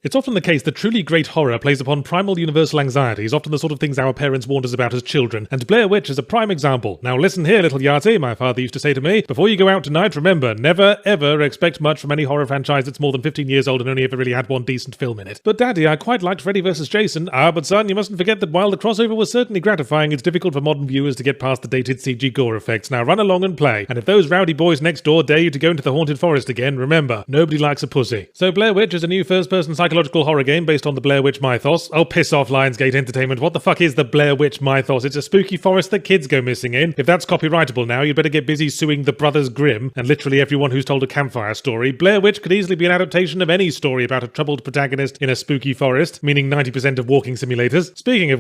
It's often the case that truly great horror plays upon primal universal anxieties, often the sort of things our parents warned us about as children, and Blair Witch is a prime example. Now listen here, little Yati, my father used to say to me, before you go out tonight, remember, never ever expect much from any horror franchise that's more than 15 years old and only ever really had one decent film in it. But Daddy, I quite liked Freddy vs. Jason. But son, you mustn't forget that while the crossover was certainly gratifying, it's difficult for modern viewers to get past the dated CG gore effects. Now run along and play, and if those rowdy boys next door dare you to go into the haunted forest again, remember, nobody likes a pussy. So Blair Witch is a new first-person psychological horror game based on the Blair Witch mythos. Oh, piss off, Lionsgate Entertainment. What the fuck is the Blair Witch mythos? It's a spooky forest that kids go missing in. If that's copyrightable now, you'd better get busy suing the Brothers Grimm and literally everyone who's told a campfire story. Blair Witch could easily be an adaptation of any story about a troubled protagonist in a spooky forest, meaning 90% of walking simulators. Speaking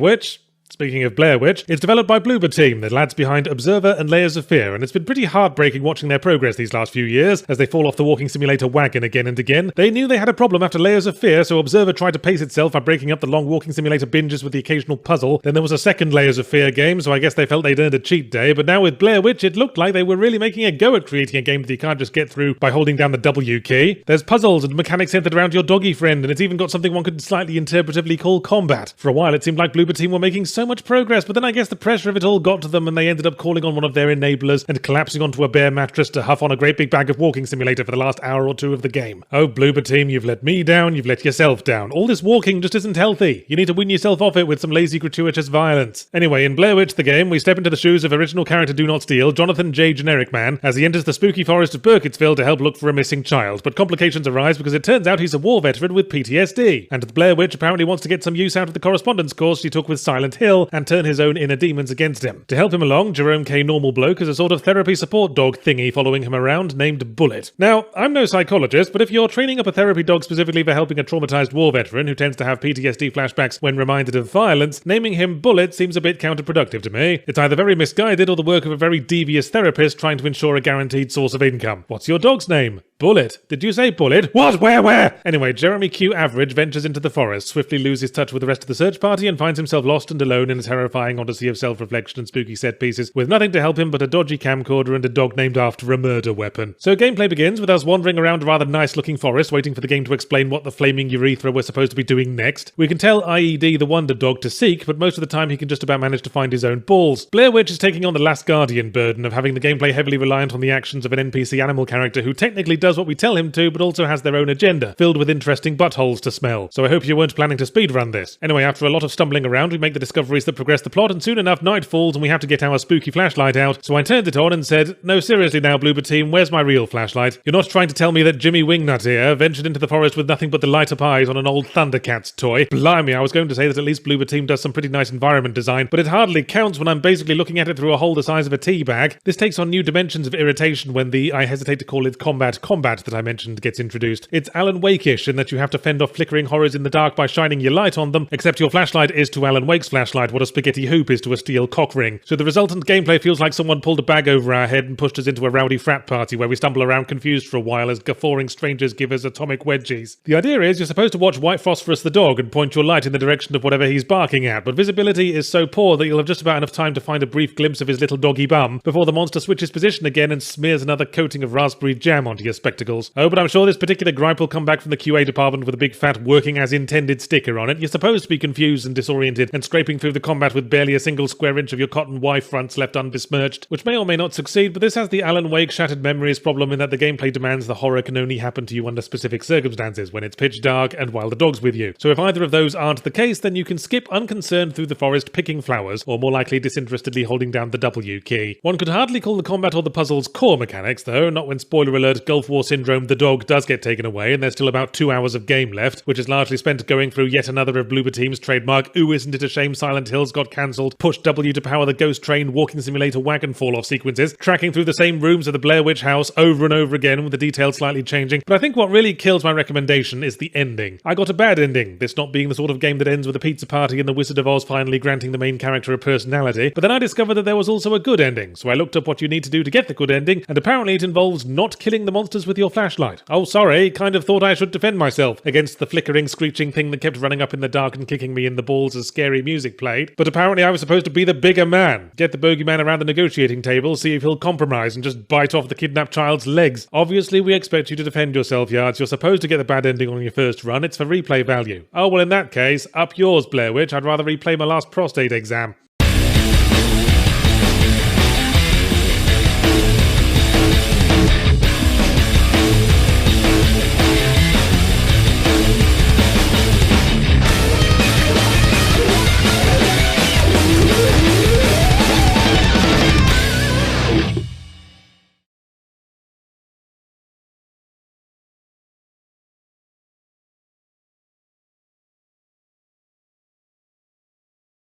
of Blair Witch, it's developed by Bloober Team, the lads behind Observer and Layers of Fear, and it's been pretty heartbreaking watching their progress these last few years as they fall off the walking simulator wagon again and again. They knew they had a problem after Layers of Fear, so Observer tried to pace itself by breaking up the long walking simulator binges with the occasional puzzle. Then there was a second Layers of Fear game, so I guess they felt they'd earned a cheat day, but now with Blair Witch it looked like they were really making a go at creating a game that you can't just get through by holding down the W key. There's puzzles and mechanics centered around your doggy friend, and it's even got something one could slightly interpretively call combat. For a while it seemed like Bloober Team were making so much progress, but then I guess the pressure of it all got to them and they ended up calling on one of their enablers and collapsing onto a bare mattress to huff on a great big bag of walking simulator for the last hour or two of the game. Oh, Bloober Team, you've let me down, you've let yourself down. All this walking just isn't healthy. You need to wean yourself off it with some lazy, gratuitous violence. Anyway, in Blair Witch the game, we step into the shoes of original character Do Not Steal, Jonathan J. Generic Man, as he enters the spooky forest of Burkittsville to help look for a missing child. But complications arise because it turns out he's a war veteran with PTSD. And the Blair Witch apparently wants to get some use out of the correspondence course she took with Silent Hill and turn his own inner demons against him. To help him along, Jerome K. Normal Bloke is a sort of therapy support dog thingy following him around named Bullet. Now, I'm no psychologist, but if you're training up a therapy dog specifically for helping a traumatized war veteran who tends to have PTSD flashbacks when reminded of violence, naming him Bullet seems a bit counterproductive to me. It's either very misguided or the work of a very devious therapist trying to ensure a guaranteed source of income. What's your dog's name? Bullet. Did you say Bullet? What? Where? Anyway, Jeremy Q. Average ventures into the forest, swiftly loses touch with the rest of the search party, and finds himself lost and alone in a terrifying odyssey of self-reflection and spooky set pieces, with nothing to help him but a dodgy camcorder and a dog named after a murder weapon. So gameplay begins with us wandering around a rather nice-looking forest, waiting for the game to explain what the flaming urethra we're supposed to be doing next. We can tell IED the Wonder Dog to seek, but most of the time he can just about manage to find his own balls. Blair Witch is taking on the Last Guardian burden of having the gameplay heavily reliant on the actions of an NPC animal character who technically does what we tell him to, but also has their own agenda, filled with interesting buttholes to smell. So I hope you weren't planning to speedrun this. Anyway, after a lot of stumbling around, we make the discoveries that progress the plot, and soon enough night falls and we have to get our spooky flashlight out. So I turned it on and said, no, seriously now, Bloober Team, where's my real flashlight? You're not trying to tell me that Jimmy Wingnut here ventured into the forest with nothing but the light-up eyes on an old Thundercats toy? Blimey, I was going to say that at least Bloober Team does some pretty nice environment design, but it hardly counts when I'm basically looking at it through a hole the size of a tea bag. This takes on new dimensions of irritation when the, I hesitate to call it combat that I mentioned gets introduced. It's Alan Wake-ish in that you have to fend off flickering horrors in the dark by shining your light on them, except your flashlight is to Alan Wake's flashlight what a spaghetti hoop is to a steel cock ring. So the resultant gameplay feels like someone pulled a bag over our head and pushed us into a rowdy frat party where we stumble around confused for a while as guffawing strangers give us atomic wedgies. The idea is you're supposed to watch White Phosphorus the dog and point your light in the direction of whatever he's barking at, but visibility is so poor that you'll have just about enough time to find a brief glimpse of his little doggy bum before the monster switches position again and smears another coating of raspberry jam onto your spectacles. Oh, but I'm sure this particular gripe will come back from the QA department with a big fat working as intended sticker on it. You're supposed to be confused and disoriented and scraping through the combat with barely a single square inch of your cotton Y-fronts left unbesmirched, which may or may not succeed, but this has the Alan Wake shattered memories problem in that the gameplay demands the horror can only happen to you under specific circumstances, when it's pitch dark and while the dog's with you. So if either of those aren't the case, then you can skip unconcerned through the forest picking flowers, or more likely disinterestedly holding down the W key. One could hardly call the combat or the puzzle's core mechanics, though, not when, spoiler alert, Gulf War Syndrome the dog does get taken away and there's still about 2 hours of game left, which is largely spent going through yet another of Bloober Team's trademark "ooh, isn't it a shame Silent Hills got cancelled, push W to power the ghost train walking simulator wagon fall-off sequences, tracking through the same rooms of the Blair Witch house over and over again with the details slightly changing. But I think what really kills my recommendation is the ending. I got a bad ending, this not being the sort of game that ends with a pizza party and the Wizard of Oz finally granting the main character a personality, but then I discovered that there was also a good ending, so I looked up what you need to do to get the good ending, and apparently it involves not killing the monsters us with your flashlight. Oh, sorry, kind of thought I should defend myself against the flickering, screeching thing that kept running up in the dark and kicking me in the balls as scary music played. But apparently I was supposed to be the bigger man. Get the bogeyman around the negotiating table, see if he'll compromise and just bite off the kidnapped child's legs. Obviously, we expect you to defend yourself, Yards. You're supposed to get the bad ending on your first run. It's for replay value. Oh, well, in that case, up yours, Blair Witch. I'd rather replay my last prostate exam.